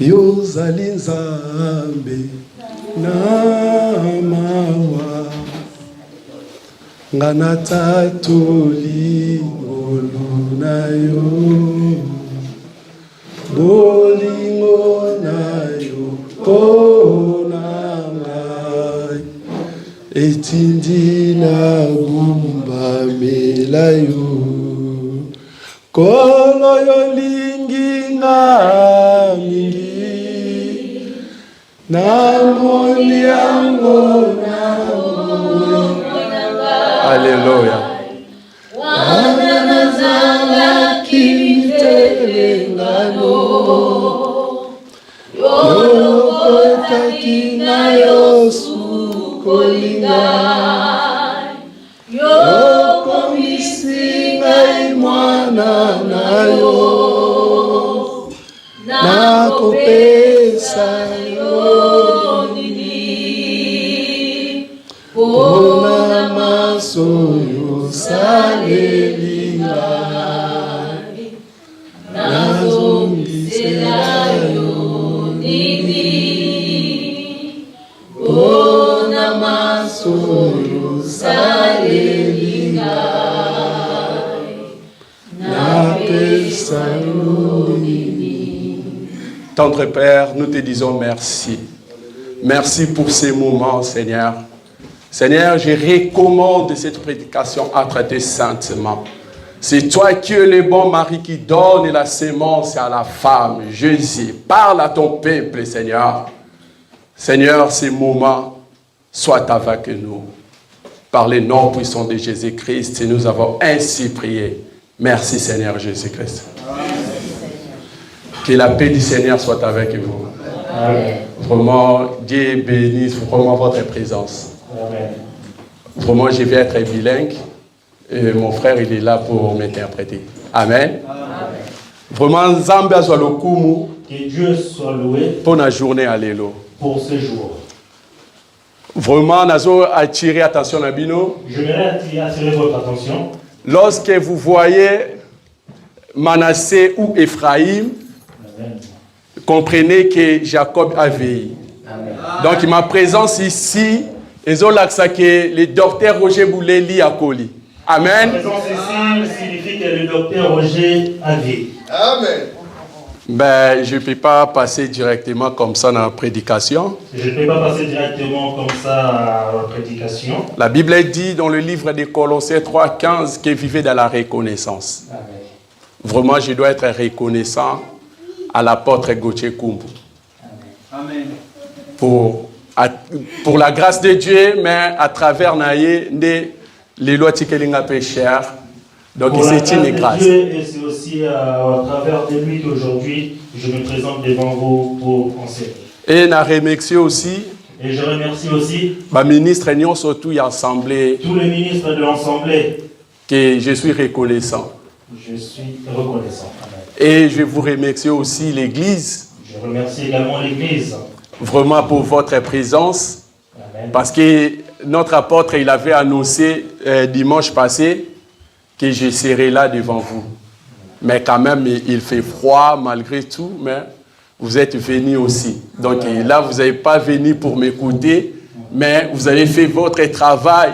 Yozali nzambe na mawa ngana tatoli ngolu na yo bolingo na yo pona ngai etindi na gumba mela yo kolo yo lingi nga mingi namoni yango Alléluia. Wana nazanga kimitelengano Yolokota kina yosu kolingai Yokomisinga imwana nayo Nakopesa yo nini Pona masoyo salelingai Nazongisela yo nini Pona masoyo salelingai Napesa yo nini. Tendre Père, nous te disons merci. Merci pour ces moments, Seigneur. Seigneur, je recommande cette prédication à traiter saintement. C'est toi qui es le bon mari qui donne la sémence à la femme. Jésus, parle à ton peuple, Seigneur. Seigneur, ces moments soient avec nous. Par le nom puissant de Jésus-Christ, nous avons ainsi prié. Merci, Seigneur Jésus-Christ. Que la paix du Seigneur soit avec vous. Amen. Vraiment, Dieu bénisse vraiment votre présence. Amen. Vraiment, je vais être bilingue. Et mon frère, il est là pour m'interpréter. Amen. Amen. Vraiment, Zambia soit le kumu. Que Dieu soit loué. Pour la journée à l'élo. Pour ce jour. Vraiment, nazo attirer attention à Bino. J'aimerais attirer votre attention. Lorsque vous voyez Manassé ou Ephraïm, comprenez que Jacob a veillé. Donc ma présence ici, que le docteur Roger Bouleli a collé. Amen. Ma présence ici signifie que le docteur Roger a veillé. Amen. Ben, je ne peux pas passer directement comme ça dans la prédication. Je ne peux pas passer directement comme ça à la prédication. La Bible dit dans le livre de Colossiens 3:15 qu'il vivait dans la reconnaissance. Amen. Vraiment, je dois être reconnaissant à l'apôtre Gauthier Kumbu. Amen. Pour la grâce de Dieu, mais à travers Naye, les lois Tikelinga pécheurs. Donc c'est une grâce. Dieu, et c'est aussi à travers de lui qu'aujourd'hui, je me présente devant vous pour enseigner. Et je remercie aussi. Et je remercie aussi. Ma ministre Nyon surtout y assemblée. Tous les ministres de l'Assemblée. Que je suis reconnaissant. Je suis reconnaissant. Amen. Et je vous remercie aussi l'Église. Je remercie également l'Église. Vraiment pour votre présence. Amen. Parce que notre apôtre, il avait annoncé dimanche passé que je serai là devant vous. Mais quand même, il fait froid malgré tout, mais vous êtes venus aussi. Donc là, vous n'avez pas venu pour m'écouter, mais vous avez fait votre travail.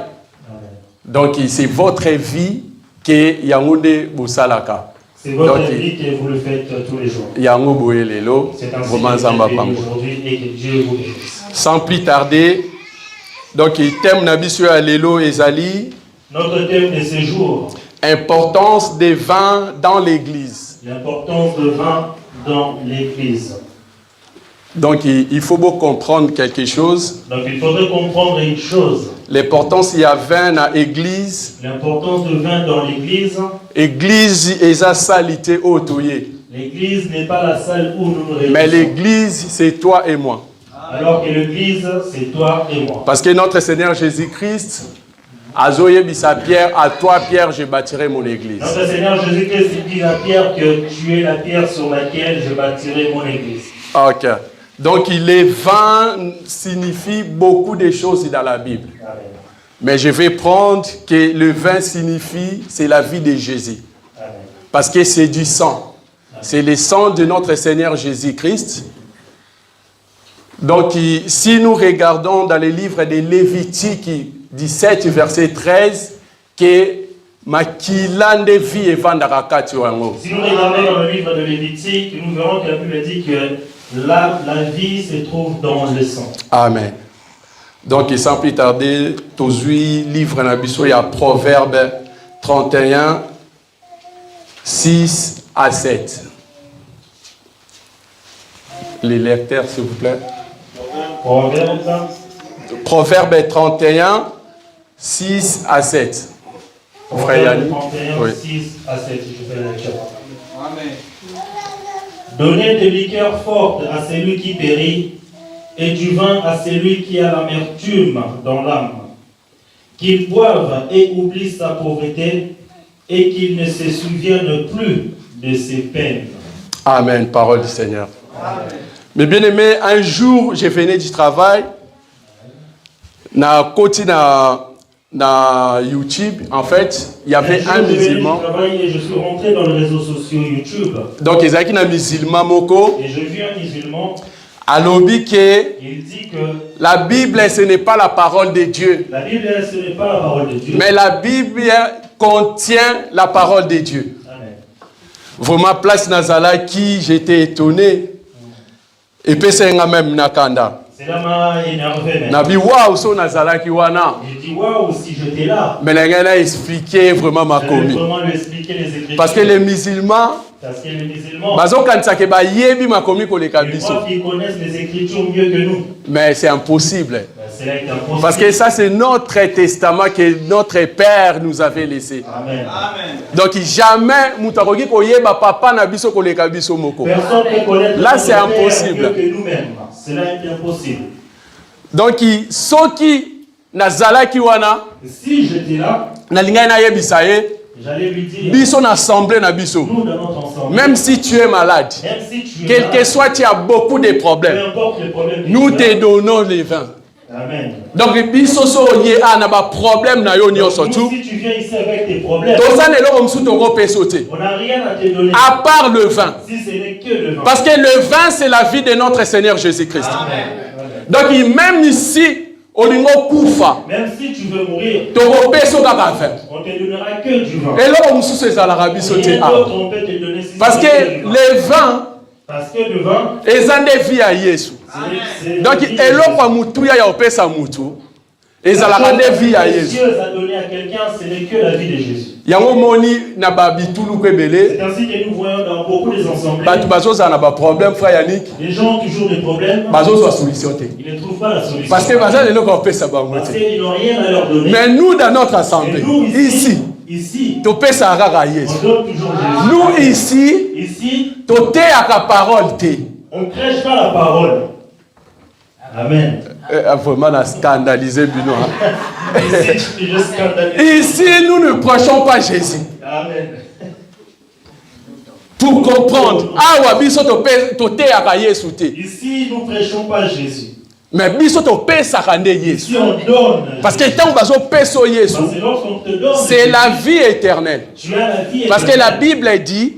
Donc c'est votre vie que Yaoundé Boussalaka. C'est votre vie que vous le faites tous les jours. C'est ainsi que aujourd'hui et que Dieu vous bénisse. Sans plus tarder, donc le thème Nabissu Allélo Ezali. Notre thème de ce jour. Importance des vins dans l'église. L'importance de vin dans l'église. Donc il faut beaucoup comprendre quelque chose. Donc il faudrait comprendre une chose. L'importance il y a vin dans l'église. L'importance de vin dans l'église. Église est sa salité autoyée. L'église n'est pas la salle où nous nous réunissons. Mais l'église c'est toi et moi. Alors que l'église c'est toi et moi. Parce que notre Seigneur Jésus-Christ Azoye Bissa Pierre, à toi Pierre, je bâtirai mon église. Notre Seigneur Jésus-Christ dit à Pierre que tu es la pierre sur laquelle je bâtirai mon église. Ok. Donc les vins signifient beaucoup de choses dans la Bible. Amen. Mais je vais prendre que le vin signifie, c'est la vie de Jésus. Amen. Parce que c'est du sang. C'est le sang de notre Seigneur Jésus-Christ Donc, si nous regardons dans les livres des Lévitiques 17, verset 13, que makilande vie evandarakati wango. Si nous regardons dans le livre de Lévitique, nous verrons que la Bible dit que la vie se trouve dans le sang. Amen. Donc, sans plus tarder, tozui livre nabiso, il y a Proverbe 31, 6 à 7. Les lecteurs, s'il vous plaît. Proverbe 31, 6 à 7. Proverbe 31, 6 à 7. Je fais la lecture. Amen. Donnez des liqueurs fortes à celui qui périt, et du vin à celui qui a l'amertume dans l'âme. Qu'il boive et oublie sa pauvreté, et qu'il ne se souvienne plus de ses peines. Amen, parole du Seigneur. Amen. Mais bien aimé, un jour, je venais du travail, na YouTube, en fait, il y avait un musulman. Et je suis rentré dans les réseaux sociaux YouTube. Donc, il y a un musulman moko. Et je vis un musulman. Il dit que la Bible, ce n'est pas la parole de Dieu. La Bible, ce n'est pas la parole de Dieu. Mais la Bible contient la parole de Dieu. Amen. Vraiment, place Nazala qui j'étais étonné. Et puis c'est même nakanda. Cela m'a énervé. Nabi waouh so Nazala qui wana. J'ai dit waouh si j'étais là. Mais les gars a expliqué vraiment ma commis. Vraiment lui expliquer les écritures. Parce que les musulmans. Parce que les musulmans. Bazo kanisa ke ba yebi ma commis ko le kabiso. Ils connaissent les écritures mieux que nous. Mais c'est impossible. C'est impossible. Parce que ça c'est notre testament que notre père nous avait laissé. Amen. Amen. Donc jamais mutakoki ko yeba papa na biso ko le kabiso moko. Personne ne connaît. Là c'est impossible. Mieux que nous-mêmes. Cela est impossible. Donc soki nazalaki wana. Si j'étais là. Na linga na yebisa ye. J'allais lui dire, biso na assemblée na biso. Nous, dans notre ensemble, même si tu es malade, quel que soit, tu as beaucoup de problèmes. Peu importe les problèmes, nous te donnons les vins. Amen. Donc, biso so yé a na ba problème na yo nyo surtout. Si tu viens ici avec tes problèmes, on n'a rien à te donner. À part le vin. Si ce n'est que le vin. Parce que le vin, c'est la vie de notre Seigneur Jésus-Christ. Donc, même ici, même si tu veux mourir, on te donnera que du vin. Et là, on peut te donner parce que le vin, le vin, est vie à Jésus. Donc, et là, quand mutuya ya opesa mutu, ezalaka nde vie à Jésus. Dieu a donné à quelqu'un, ce n'est que la vie de Jésus. Yango moni na ba bitulu kwebele. C'est ainsi que nous voyons dans beaucoup des ensembles. Batu bazoza na ba problème frère Yannick. Les gens ont toujours des problèmes. Bazoza solution te. Ils ne trouvent pas la solution. Parce que baza lelo ko pesa bango te. Parce qu'ils n'ont rien à leur donner. Mais nous dans notre assemblée, ici, to pesa rara Yesu. On donne toujours Jésus. Nous ici, to te aka parole te. On ne crèche pas la parole. Amen. Vraiment, on a scandalisé Bino. Ici, ici, nous ne prêchons pas Jésus. Amen. Pour comprendre. Ici, nous ne prêchons pas Jésus. Mais ici, on donne. Parce que c'est la vie éternelle. Tu as la vie éternelle. Parce que la Bible dit,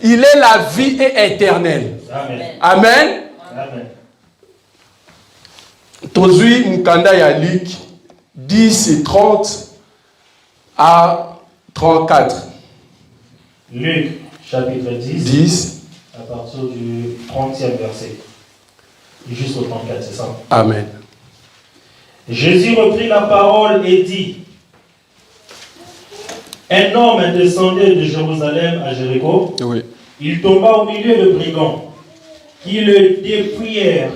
il est la vie éternelle. Amen. Amen. Amen. Tozui Mukanda ya Luc 10 30 à 34. Luc chapitre 10 à partir du 30e verset jusqu'au 34, c'est ça? Amen. Jésus reprit la parole et dit: un homme descendait de Jérusalem à Jéricho. Oui. Il tomba au milieu de brigands qui le dépouillèrent,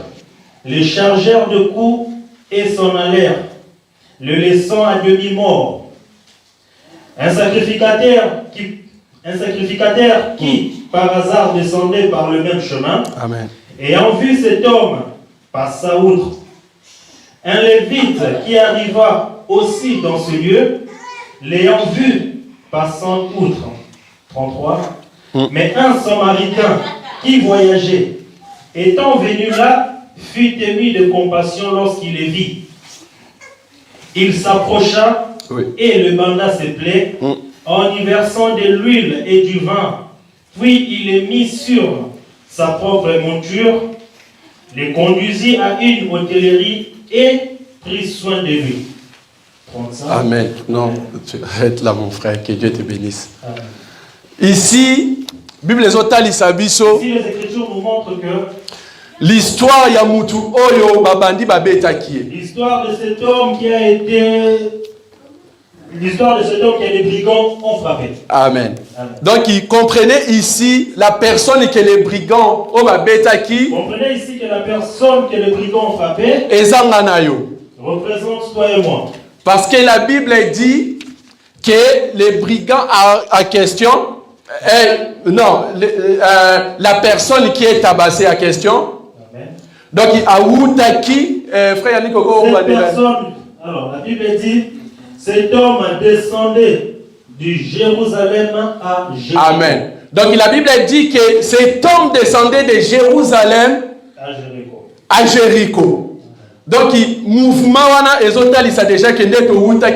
le chargèrent de coups et s'en allèrent, le laissant à demi-mort. Un sacrificateur qui, par hasard, descendait par le même chemin, Amen, ayant vu cet homme, passa outre. Un lévite qui arriva aussi dans ce lieu, l'ayant vu, passant outre. 33. Mais un Samaritain qui voyageait, étant venu là, fut ému de compassion lorsqu'il le vit. Il s'approcha et le banda ses plaies en y versant de l'huile et du vin. Puis il les mit sur sa propre monture, le conduisit à une hôtellerie et prit soin de lui. 35. Amen. Non, tu arrêtes là, mon frère, que Dieu te bénisse. Amen. Ici, Bible Sabiso, Ici, les Écritures nous montrent que l'histoire ya mutu oyo babandi babetakie. l'histoire de cet homme qui a été... L'histoire de cet homme qui a les brigands ont frappé. Amen. Amen. Donc, il comprenait ici la personne que les brigands ont babetaki. Comprenez ici que la personne que les brigands ont frappé Ezanganayo. représente toi et moi. Parce que la Bible dit que les brigands à question, la personne qui est tabassée à question. Amen. Donc, Aoutaki, frère Yannick Koko, cette personne, alors la Bible dit, cet homme descendait du Jérusalem à Jéricho. Amen. Donc, la Bible dit que cet homme descendait de Jérusalem à Jéricho. Donc, le mouvement ça déjà que nous montre déjà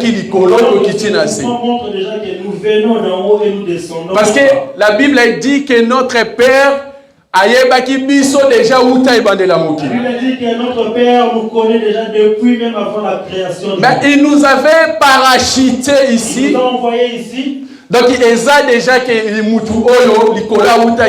que nous venons d'en haut et nous descendons. Parce que la Bible dit que notre Père ayebaki biso déjà uta ibandela mokili. La Bible dit que notre Père nous connaît déjà depuis même avant la création. Mais il nous avait parachuté ici. Il nous a envoyé ici. Donc, il a déjà que mutu oyo likola uta.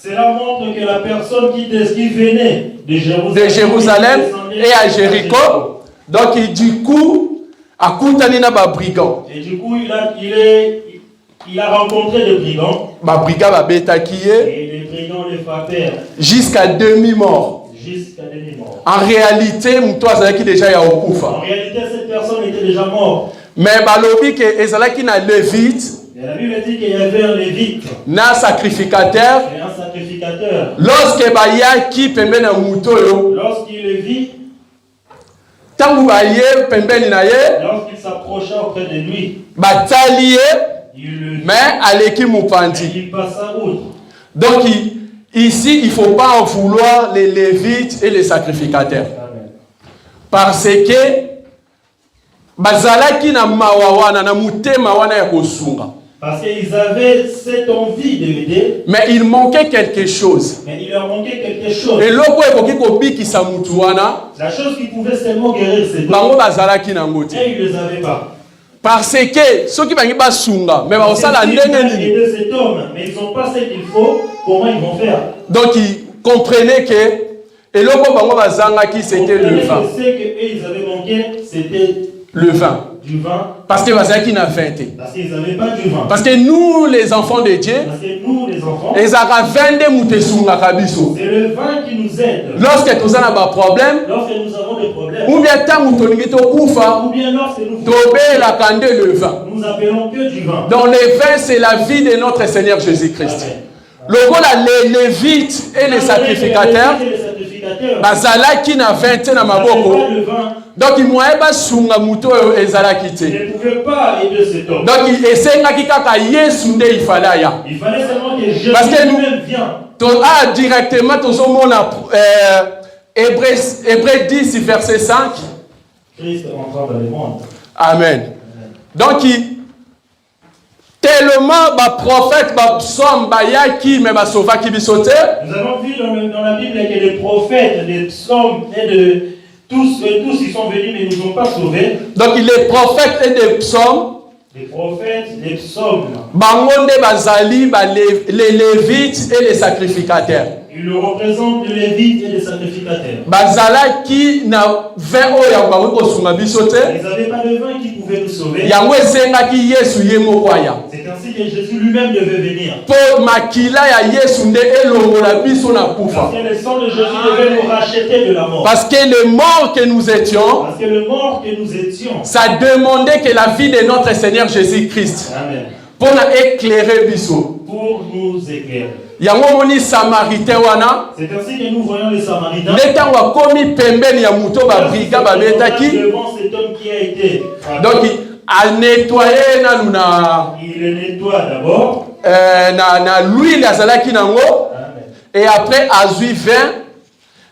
Cela montre que la personne qui venait de Jérusalem et à Jéricho, donc du coup, à Koutanina ba brigand. Et du coup, il a rencontré des brigands. Ba brigand ba betakiye. Et les brigands les frappèrent. Jusqu'à demi-mort. Jusqu'à demi-mort. En réalité, Moutoisa qui déjà ya okufa. En réalité, cette personne était déjà morte. Mais balobi que ezalaki na levite. Et la Bible dit qu'il y avait un lévite. Na sacrificateur. Et un sacrificateur. Lorsque bayaki pembeni na mutoyo. Lorsqu'il le vit. Tangu baye pembeni na ye. Lorsqu'il s'approcha auprès de lui. Bataliye. Il le vit. Mais aleki mupandi. Il passa outre. Donc ici, il ne faut pas en vouloir les lévites et les sacrificateurs. Amen. Parce que bazalaki na mawawana na mutema wana ya kosunga. Parce qu'ils avaient cette envie de l'aider. Mais il manquait quelque chose. Mais il leur manquait quelque chose. Et loko ekoki kobikisa mutu wana. La chose qui pouvait seulement guérir ces deux. Bango bazalaki na ngoti. Et ils ne les avaient pas. Parce que ceux qui bangi basunga, mais basala ndenge nini. De cet homme, mais ils n'ont pas ce qu'il faut. Comment ils vont faire? Donc ils comprenaient que et loko bango bazangaki c'était le vin. Ce qu'ils avaient manqué, c'était le vin. Du vin. Parce que bazalaki na 20. Parce qu'ils n'avaient pas du vin. Parce que nous les enfants de Dieu, parce que nous les enfants, ezaka 22 mutesunga kabiso. C'est le vin qui nous aide. Lorsque tu as un problème, lorsque nous avons des problèmes, ou bien tant que tu kufa, ou bien lorsque nous la cande le vin. Nous appelons que du vin. Donc le vin c'est la vie de notre Seigneur Jésus-Christ. Le rôle les lévites et les sacrificateurs, bazalaki na 20 na maboko. Donc il moye ba sunga muto ezalaki te. Il ne pouvait pas aider cet homme. Donc il esengaki kaka Yesu nde ifala ya. Il fallait seulement que Jésus lui-même vienne. Directement tozomona Hébreux 10 verset 5. Christ entra dans le monde. Amen. Donc tellement ba prophète ba psaume ba yaki mais ba sauvaki bisote. Nous avons vu dans la Bible que les prophètes, les psaumes et de tous ils sont venus mais ils ne nous ont pas sauvés. Donc les prophètes et les psaumes. Les prophètes, les psaumes. Bangonde bazali les lévites et les sacrificateurs. Ils le représentent les lévites et les sacrificateurs. Bazala qui na 20 oya ba ko sunga bisote. Ils n'avaient pas de vin qui pouvait nous sauver. Yango esenga ki Yesu yemo kwaya. C'est ainsi que Jésus lui-même devait venir. Pour makila ya Yesu nde elongola biso na kufa. Parce que le sang de Jésus devait nous racheter de la mort. Parce que le mort que nous étions, parce que le mort que nous étions, ça demandait que la vie de notre Seigneur Jésus-Christ. Amen. Pour éclairer biso. Pour nous éclairer. Yango moni samaritain wana. C'est ainsi que nous voyons les samaritains. Neta wa komi pembeni ya muto ba briga ba betaki. Devant cet homme qui a été. Donc a nettoyer na il le nettoie d'abord. Na l'huile azalaki nango. Et après azui vin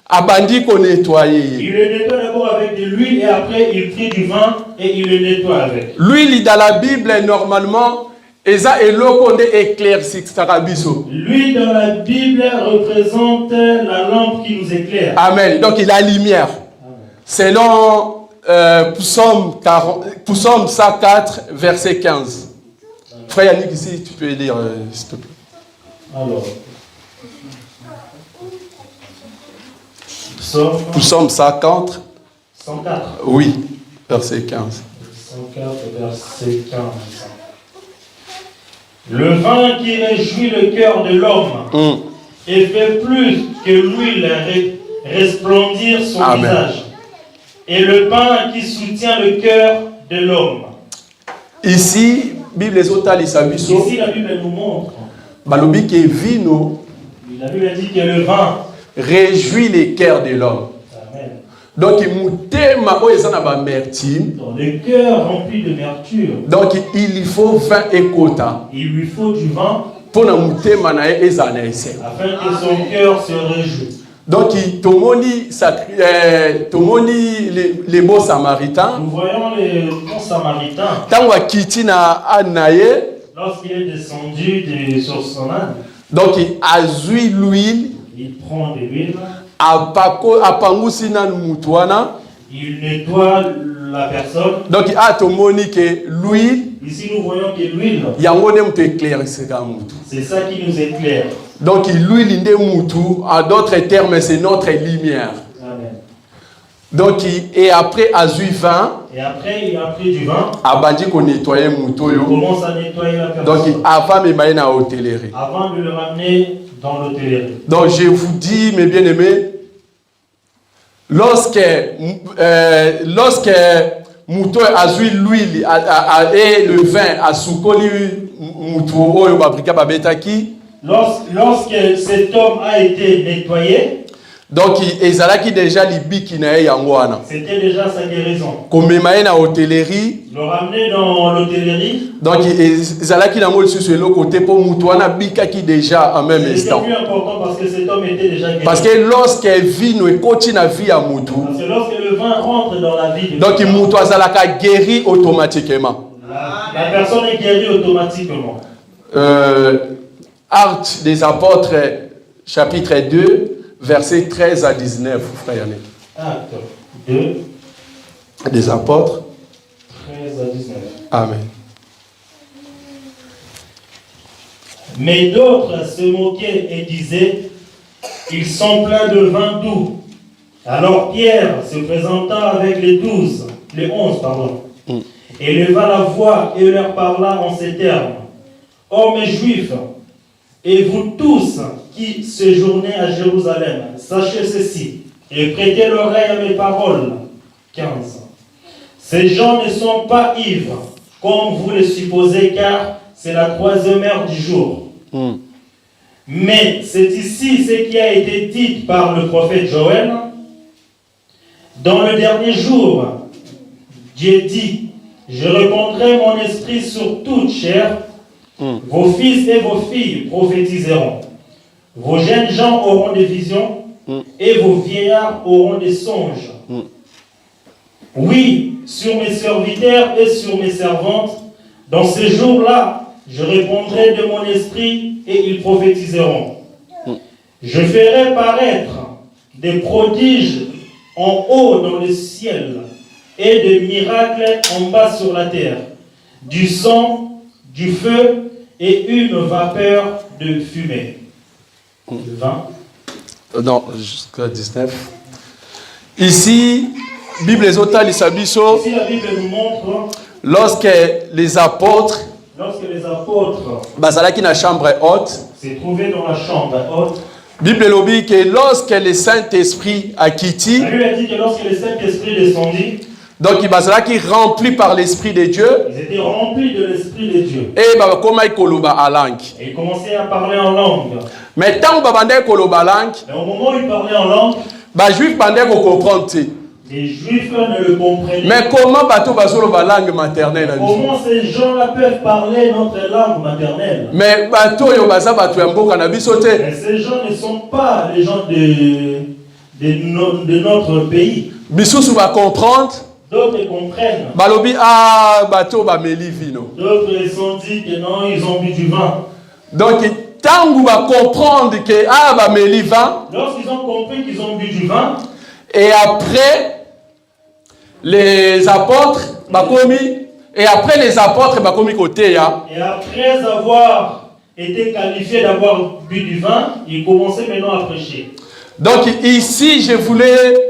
abandi ko nettoyer. Il le nettoie d'abord avec de l'huile et après il prit du vin et il le nettoie avec. L'huile dans la Bible normalement eza eloko nde éclaircissaka biso. Lui dans la Bible représente la lampe qui nous éclaire. Amen. Donc il a lumière. Amen. Selon Psaume 104, verset 15. Amen. Frère Yannick, ici, tu peux lire, s'il te plaît. Alors. Psaume 104. 104. Oui, verset 15. 104, verset 15. Le vin qui réjouit le cœur de l'homme et fait plus que l'huile resplendir son Amen. visage. Et le pain qui soutient le cœur de l'homme. Ici, Bible Ici, la Bible nous montre. Balobi que vino. La Bible dit que le vin réjouit les cœurs de l'homme. Donc, dans le cœur rempli de mercure. Donc, il faut vin et quota. Il lui faut du vin. Pour afin que son cœur se réjouisse. Donc, les bons samaritains. Nous voyons les bons samaritains. Lorsqu'il est descendu sur son âne. Donc, il a l'huile. Il prend de l'huile. Il nettoie la personne. Donc, l'huile. Ici, nous voyons que l'huile. C'est ça qui nous éclaire. Donc, l'huile en d'autres termes, c'est notre lumière. Amen. Donc, et après, vin. Et après, il a pris du vin. Il commence à nettoyer la personne. Donc, avant de le ramener dans l'hôtellerie. Donc, je vous dis, mes bien-aimés, lorsque Mouto a l'huile et le vin a soukoli Mouto, lorsque cet homme a été nettoyé, donc ezalaki déjà libiki na yangoana. C'était déjà sa guérison. Komema na hôtellerie. Le ramener dans l'hôtellerie. Donc ezalaki na ngol sur le côté pour Moutoana bikaki déjà en même instant. C'est plus important parce que cet homme était déjà guéri. Parce que lorsque vino et continue à vie à Moutou. Parce que lorsque le vin rentre dans la vie. Donc Moutou azalaka guéri automatiquement. La personne est guérie automatiquement. Actes des apôtres chapitre 2. Versets 13 à 19, frère Yannick. Acte 2. Des apôtres. 13 à 19. Amen. Mais d'autres se moquaient et disaient, ils sont pleins de vin doux. Alors Pierre se présenta avec les 11, et leva la voix et leur parla en ces termes. Hommes juifs, et vous tous qui séjournez à Jérusalem, sachez ceci, et prêtez l'oreille à mes paroles. 15. Ces gens ne sont pas ivres, comme vous le supposez, car c'est la 3e heure du jour. Mais c'est ici ce qui a été dit par le prophète Joël. Dans le dernier jour, Dieu dit, je répandrai mon esprit sur toute chair. Vos fils et vos filles prophétiseront. Vos jeunes gens auront des visions et vos vieillards auront des songes. Oui, sur mes serviteurs et sur mes servantes, dans ces jours-là, je répondrai de mon esprit et ils prophétiseront. Je ferai paraître des prodiges en haut dans le ciel et des miracles en bas sur la terre, du sang, du feu et une vapeur de fumée. 20. Non, jusqu'à 19. Ici, Bible Ici, la Bible nous montre lorsque les apôtres bazalaki na chambre haute, s'est trouvé dans la chambre haute. Bible lobby que lorsque le Saint-Esprit a quitté, La Bible a dit que lorsque le Saint-Esprit descendit, donc il bazalaki rempli par l'Esprit de Dieu. Ils étaient remplis de l'Esprit de Dieu. Et comme il koloba à langue. Et ils commençaient à parler en langue. Mais tant que koloba langue, mais au moment où ils parlaient en langue, juif bandé ko comprendre. Les Juifs ne le comprenaient pas. Mais comment bateau basolo ba langue maternelle? Comment ces gens-là peuvent parler notre langue maternelle? Mais bateau yo baza bato ya mboka na biso te. Mais ces gens ne sont pas les gens de notre pays. Bisusu va comprendre. D'autres comprennent. Balobi ah bato ba meli vino. D'autres ils sont dit que non, ils ont bu du vin. Donc tangu va comprendre que ah ba meli vin. Lorsqu'ils ont compris qu'ils ont bu du vin. Et après les apôtres bakomi et après les apôtres bakomi côté ya. Et après avoir été qualifiés d'avoir bu du vin, ils commençaient maintenant à prêcher. Donc ici je voulais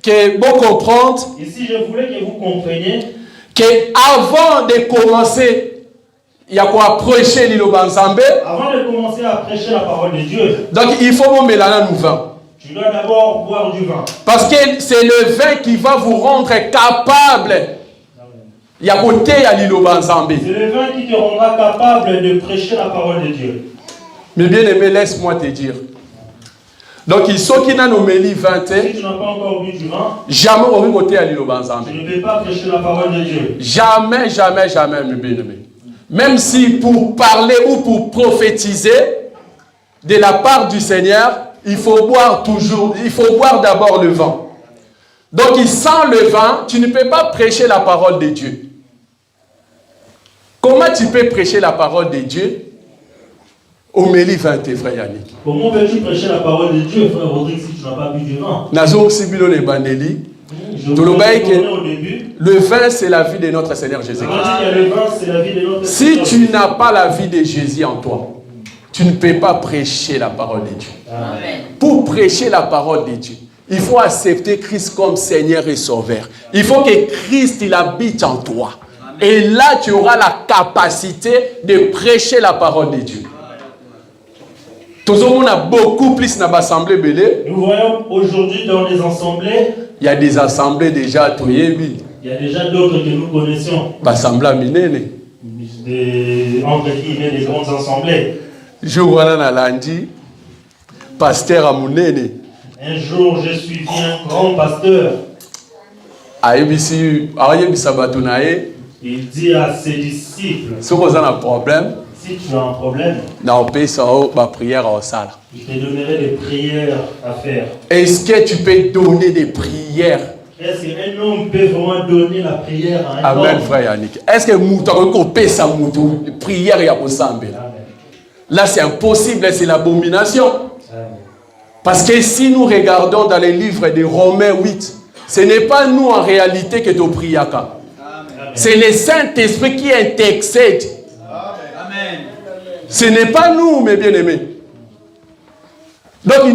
que vous compreniez. Ici, je voulais que vous compreniez que avant de commencer, il y a quoi prêcher l'Iloba Nzambe. Avant de commencer à prêcher la parole de Dieu. Donc il faut vous mélanger nous vin. Tu dois d'abord boire du vin. Parce que c'est le vin qui va vous rendre capable. Il y a côté à l'Iloba Nzambe. C'est le vin qui te rendra capable de prêcher la parole de Dieu. Mais bien aimé, laisse-moi te dire. Donc, ils sont qui n'ont nommé 20 Si tu n'as pas encore bu du vin, jamais au côté à l'Iloba Nzambe. tu ne peux pas prêcher la parole de Dieu. Jamais, jamais, jamais, mes bien-aimés. Même si pour parler ou pour prophétiser de la part du Seigneur, il faut boire toujours, il faut boire d'abord le vin. Donc, sans le vin, tu ne peux pas prêcher la parole de Dieu. Comment tu peux prêcher la parole de Dieu? Homélie 20, frère Yannick. Comment peux-tu prêcher la parole de Dieu, frère Rodrigue, si tu n'as pas bu du vin? Le vin, c'est la vie de notre Seigneur Jésus-Christ. Si tu n'as pas la vie de Jésus en toi, tu ne peux pas prêcher la parole de Dieu. Amen. Pour prêcher la parole de Dieu, il faut accepter Christ comme Seigneur et Sauveur. Il faut que Christ il habite en toi. Amen. Et là, tu auras la capacité de prêcher la parole de Dieu. On a beaucoup plus dans l'assemblée belé. Nous voyons aujourd'hui dans les assemblées. Il y a des assemblées déjà. Il y a déjà d'autres que nous connaissions. L'assemblée minene. Entre guillemets, des grandes assemblées. Jour à lundi, pasteur Amunene. Un jour, je suivis un grand pasteur. Il dit à ses disciples. Si vous avez un problème. Si tu as un problème, je te donnerai des prières à faire. Est-ce que tu peux donner des prières? Est-ce qu'un homme peut vraiment donner la prière à un homme? Amen, frère Yannick. Est-ce que tu peux sa prière à là, c'est impossible, c'est l'abomination. Parce que si nous regardons dans les livres de Romains 8, ce n'est pas nous en réalité que tu pries. C'est le Saint-Esprit qui intercède. Ce n'est pas nous, mes bien-aimés. Donc,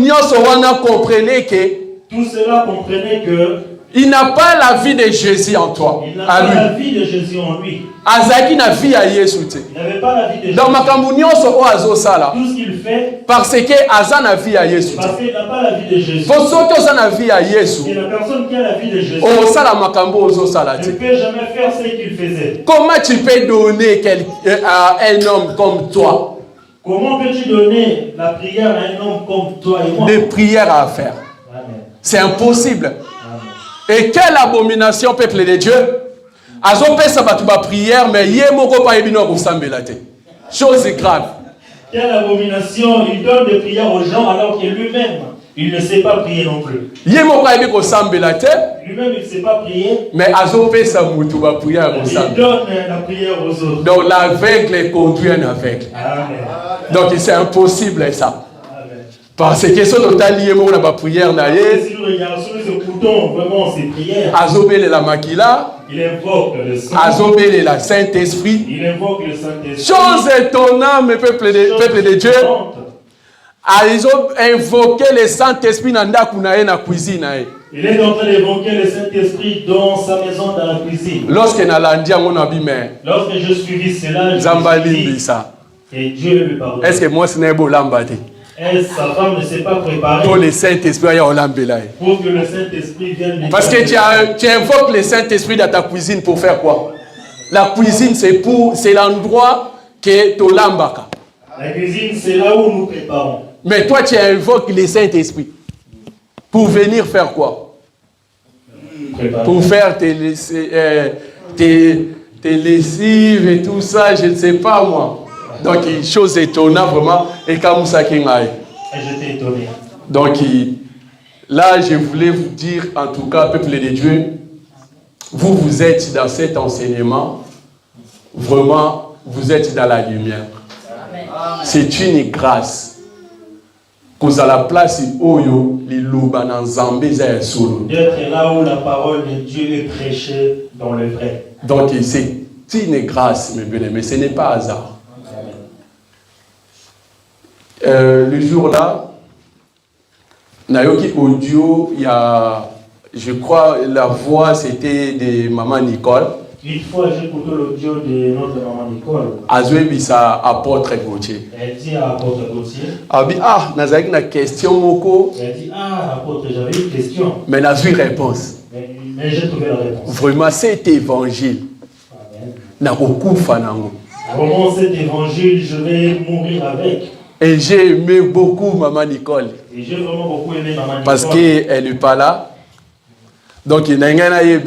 comprenez que tout cela comprenait que il n'a pas la vie de Jésus en toi. Il n'a pas la vie de Jésus en lui. Il n'avait pas la vie de Jésus. Donc, tout ce qu'il fait, parce que Aza n'a vie à Jésus. Parce qu'il n'a pas la vie de Jésus. Pour ceux qui ont la vie à Jésus, c'est la personne qui a la vie de Jésus. Ne peut jamais faire ce qu'il faisait. Comment tu peux donner à un homme comme toi? Comment peux-tu donner la prière à un homme comme toi et moi? Des prières à faire. C'est impossible. Amen. Et quelle abomination, peuple de Dieu? Azo pesa batuba prière, mais yemoko pa ebino ko sambelate. Chose grave. Quelle abomination, il donne des prières aux gens alors que lui-même, il ne sait pas prier non plus. Yemoko pa ebino ko sambelate. Lui-même, il ne sait pas prier. Mais azo pesa mutu ba prière ko sambelate. Il donne la prière aux autres. Donc l'aveugle conduit un aveugle. Amen. Donc c'est impossible ça. Parce que ce total lié à la prière d'ailleurs. Si nous regardons, si nous écoutons vraiment ces prières, Azobele la makila. Il invoque le Saint. Azobele la Saint-Esprit. Il invoque le Saint-Esprit. Chose étonnante, mes peuple de Dieu. Ils ont invoqué le Saint-Esprit dans la cuisine. Il est en train d'évoquer le Saint-Esprit dans sa maison, dans la cuisine. Lorsque je suivis cela, je me suis et Dieu lui parlait. Est-ce que moi, ce n'est pas l'ambate? Et sa femme ne s'est pas préparée pour le Saint-Esprit pour que le Saint-Esprit vienne. Parce que tu invoques le Saint-Esprit dans ta cuisine pour faire quoi? La cuisine, c'est l'endroit que tu l'ambaka. La cuisine, c'est là où nous préparons. Mais toi, tu invoques le Saint-Esprit pour venir faire quoi? Pour faire tes lessives et tout ça, je ne sais pas moi. Donc, chose étonnante vraiment. Et comme ça, j'étais étonné. Donc, là, je voulais vous dire, en tout cas, peuple de Dieu, vous êtes dans cet enseignement, vraiment, vous êtes dans la lumière. C'est une grâce. Qu'à la place Oyo, les Loubanan Zambé Solo. D'être là où la parole de Dieu est prêchée dans le vrai. Donc c'est une grâce, mes bien-aimés, mais ce n'est pas hasard. Le jour-là, Nayoki Audio, il y a, je crois, la voix c'était de Maman Nicole. Une fois, j'ai écouté l'audio de notre maman Nicole. Azouébissa apôtre Gauthier. Elle dit à apôtre Gauthier. Nazaki une question moko. Elle dit apôtre, j'avais une question. Mais n'a vu réponse. Mais j'ai trouvé la réponse. Vraiment cet évangile. N'a beaucoup fanango. Vraiment cet évangile, je vais mourir avec. Et j'ai aimé beaucoup Maman Nicole. Et j'ai vraiment beaucoup aimé Maman Nicole. Parce qu'elle n'est pas là. Donc il n'a rien à dire.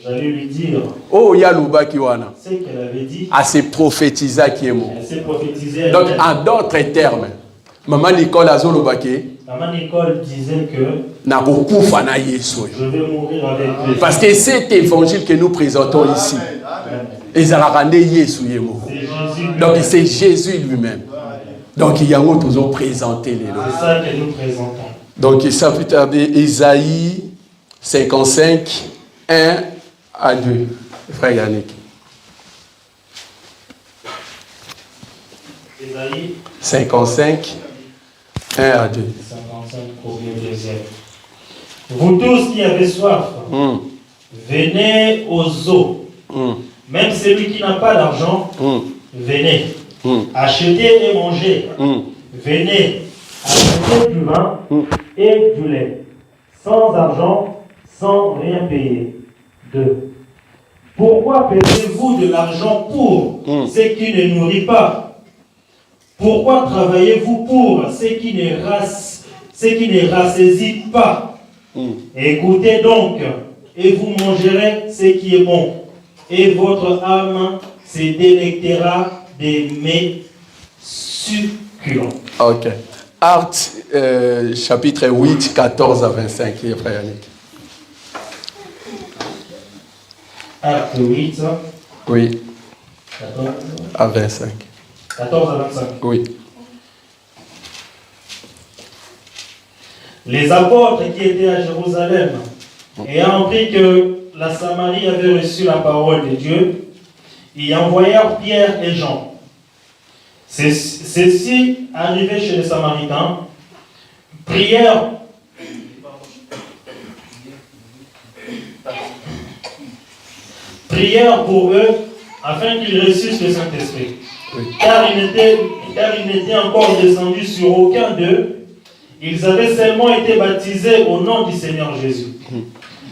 J'allais lui dire. Oh, il y a l'ouba qui wana. Ce qu'elle avait dit. À se prophétiser qui est mot. Elle s'est prophétisée. Donc en d'autres termes, Maman Nicole a zolobake. Maman Nicole disait que. N'a beaucoup fana Yesu. Je vais mourir avec lui. Parce que cet évangile que nous présentons ici, ils ont rendu Yesu yemo. Donc c'est Jésus lui-même. Donc il y a un autre présenté les lois. C'est ça que nous présentons. Donc ça peut être Isaïe 55, 1 à 2. Frère Yannick. Isaïe 55, 1 à 2. 55, premier, deuxième. Vous tous qui avez soif, venez aux eaux. Même celui qui n'a pas d'argent, venez. Achetez et mangez. Venez. Achetez du vin et du lait. Sans argent, sans rien payer. 2. Pourquoi payez-vous de l'argent pour ce qui ne nourrit pas? Pourquoi travaillez-vous pour ce qui ne rassaisit pas? Écoutez donc, et vous mangerez ce qui est bon, et votre âme se délectera des mets succulents. Ok. Actes, chapitre 8, 14 à 25, frère Yannick. Acte 8, Oui. 14 à 25. 14 à 25. Oui. Les apôtres qui étaient à Jérusalem, ayant appris que la Samarie avait reçu la parole de Dieu, y envoyèrent Pierre et Jean. Ceux-ci, arrivés chez les Samaritains, prièrent pour eux afin qu'ils reçussent le Saint-Esprit. Oui. Car il n'était encore descendu sur aucun d'eux. Ils avaient seulement été baptisés au nom du Seigneur Jésus.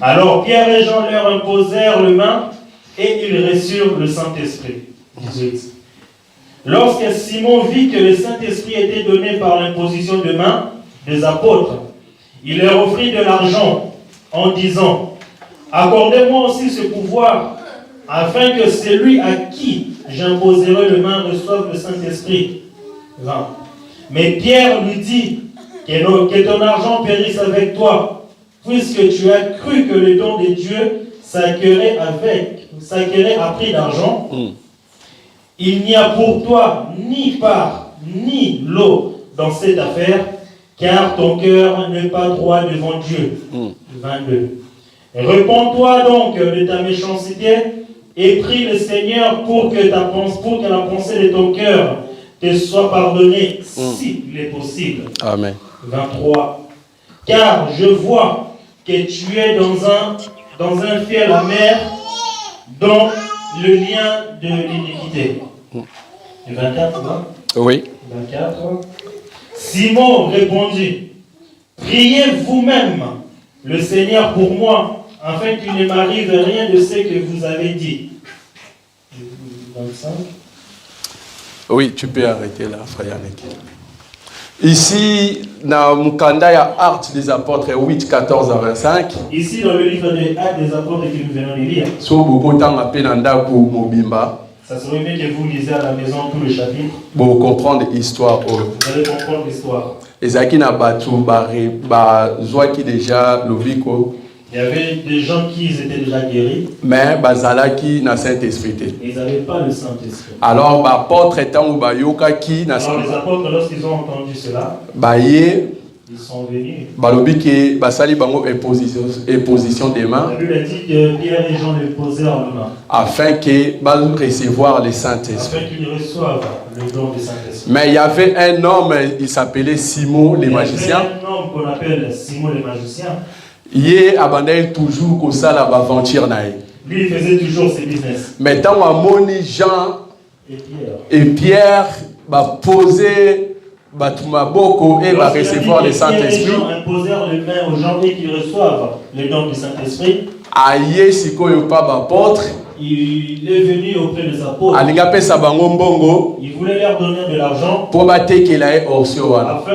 Alors Pierre et Jean leur imposèrent les mains et ils reçurent le Saint-Esprit. 18. Lorsque Simon vit que le Saint-Esprit était donné par l'imposition de main des apôtres, il leur offrit de l'argent en disant: accordez-moi aussi ce pouvoir, afin que celui à qui j'imposerai les mains reçoive le Saint-Esprit. 20. Mais Pierre lui dit: que ton argent périsse avec toi, puisque tu as cru que le don de Dieu s'acquérait à prix d'argent. Il n'y a pour toi ni part ni lot dans cette affaire, car ton cœur n'est pas droit devant Dieu. 22. Réponds-toi donc de ta méchanceté et prie le Seigneur pour que la pensée de ton cœur te soit pardonnée, s'il est possible. Amen. 23. Car je vois que tu es dans un fiel amer dans le lien de l'iniquité. 24, non? Oui. 24. Simon répondit: priez vous-même le Seigneur pour moi, afin qu'il ne m'arrive rien de ce que vous avez dit. 25. Oui, tu peux arrêter là, frère Yannick. Ici, dans Mukanda, il y a Actes des Apôtres 8, 14 à 25. Ici, dans le livre des Actes des Apôtres que nous venons de lire, ça serait mieux que vous lisez à la maison tout le chapitre. Pour comprendre l'histoire. Vous allez comprendre l'histoire. Et ça qui n'a pas tout barré, qui déjà le vico. Il y avait des gens qui étaient déjà guéris. Mais bazalaki na Saint-Esprit. Ils n'avaient pas le Saint-Esprit. Alors apôtre étant ou bayoka qui na Alors les apôtres, lorsqu'ils ont entendu cela, baye ils sont venus. balobi ke basali bango imposition des mains. La Bible dit que Pierre et Jean les posèrent les mains. Afin que ba recevoir le Saint-Esprit. Afin qu'ils reçoivent le don du Saint-Esprit. Mais il y avait un homme, il s'appelait Simon le magicien. Il y avait un homme qu'on appelle Simon le magicien. Il abandonne toujours comme ça la aventure naïe. Lui, il faisait toujours ses business. Mais tant à Moni, Jean Et Pierre va poser Batumaboko et va recevoir le Saint-Esprit. Les gens imposèrent les mains aux gens et qu'ils reçoivent le don du Saint-Esprit. Aïe, si quoi pas apôtre. Il est venu auprès des apôtres. Il voulait leur donner de l'argent afin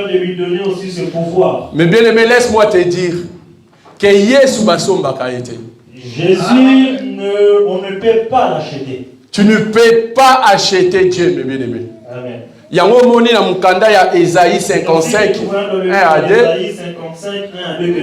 de lui donner aussi ce pouvoir. Mais bien aimé, laisse-moi te dire que Jésus, on ne peut pas l'acheter. Tu ne peux pas acheter Dieu, mes bien-aimés. Amen. Yango moni na mukanda ya Esaïe 55 1 à 2.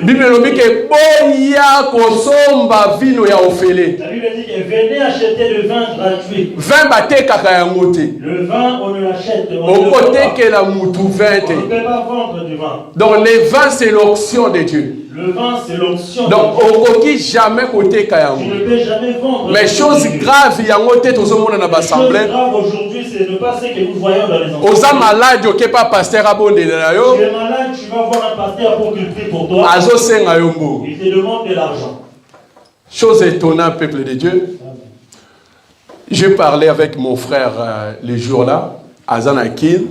Bible lobi ke boya kosomba vino ya ofele. La Bible dit que venez acheter le vin gratuit. Vin batekaka yango te. Le vin on ne l'achète. Okotekela mutu vin te. On ne peut pas vendre du vin. Donc le vin c'est l'onction de Dieu. Le vin c'est l'onction. Donc okoki jamais koteka yango. Tu ne peux jamais vendre. Mais chose grave yango te tozomona na assemblée. Chose grave aujourd'hui c'est ne pas ce que nous voyons dans les assemblées. Oza malade oké pas pasteur abondela yo. Tu es malade, tu vas voir un pasteur pour qu'il prie pour toi. Azo senga yombo. Il te demande de l'argent. Chose étonnante, peuple de Dieu. Je parlais avec mon frère le jour-là, à Zanakin.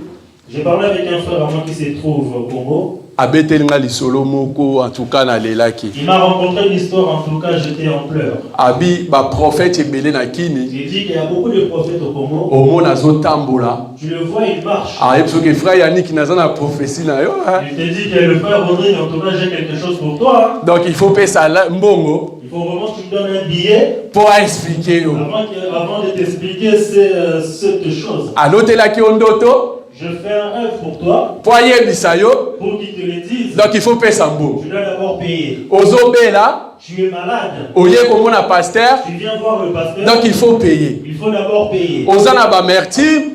J'ai parlé avec un frère à moi qui se trouve au Congo. En tout cas, il m'a rencontré une histoire, en tout cas j'étais en pleurs. Abi, prophète J'ai dit qu'il y a beaucoup de prophètes au Congo. Tu le vois, il marche. Il te dit que le frère Rodrigue, en tout cas j'ai quelque chose pour toi. Donc il faut payer ça mbongo. Il faut vraiment que tu me donnes un billet pour expliquer. Avant de t'expliquer cette chose. Je fais un œuvre pour toi. Pour qu'il te le dise. Donc il faut payer ça mbongo. Tu dois d'abord payer. Tu es malade. Tu viens voir le pasteur. Donc il faut payer. Il faut d'abord payer.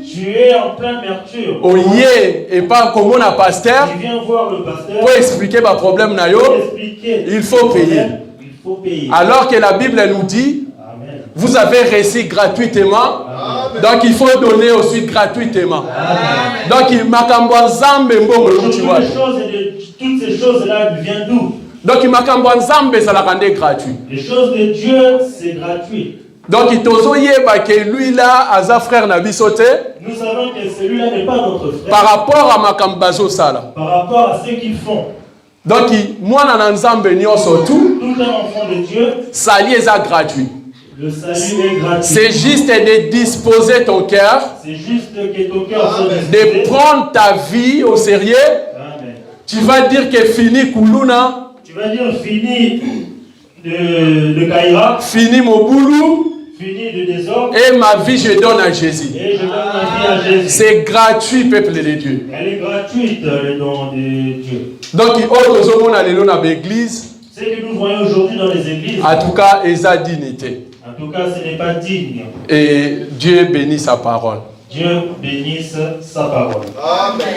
Tu es en pleine amertume. Et pas comme on a pasteur. Tu viens voir le pasteur. Pour expliquer le problème. Il faut payer. Alors que la Bible nous dit, amen, vous avez reçu gratuitement. Amen. Donc il faut donner aussi gratuitement. Amen. Donc il m'a toutes ces choses-là viennent d'où? Donc il m'a ça la rendait gratuit. Les choses de Dieu, c'est gratuit. Donc il que lui là, Aza frère Nabisote. Nous savons que celui-là n'est pas notre frère. Par rapport à Makambazo Sala. Par rapport à ce qu'ils font. Donc moi surtout. Tout un enfant de Dieu. Sali est gratuit. Le salut est gratuit. C'est juste de disposer ton cœur. C'est juste que ton cœur soit disposé. De prendre ta vie au sérieux. Amen. Tu vas dire que fini Kuluna. Tu vas dire fini de Kaira. Fini mon boulot. Fini de désordre. Et ma vie je donne à Jésus. Et je donne ma vie à Jésus. C'est gratuit, peuple de Dieu. Elle est gratuite, le don de Dieu. Donc, l'église. Ce que nous voyons aujourd'hui dans les églises. En tout cas, esa dignité. En tout cas, ce n'est pas digne. Et Dieu bénisse sa parole. Dieu bénisse sa parole. Amen.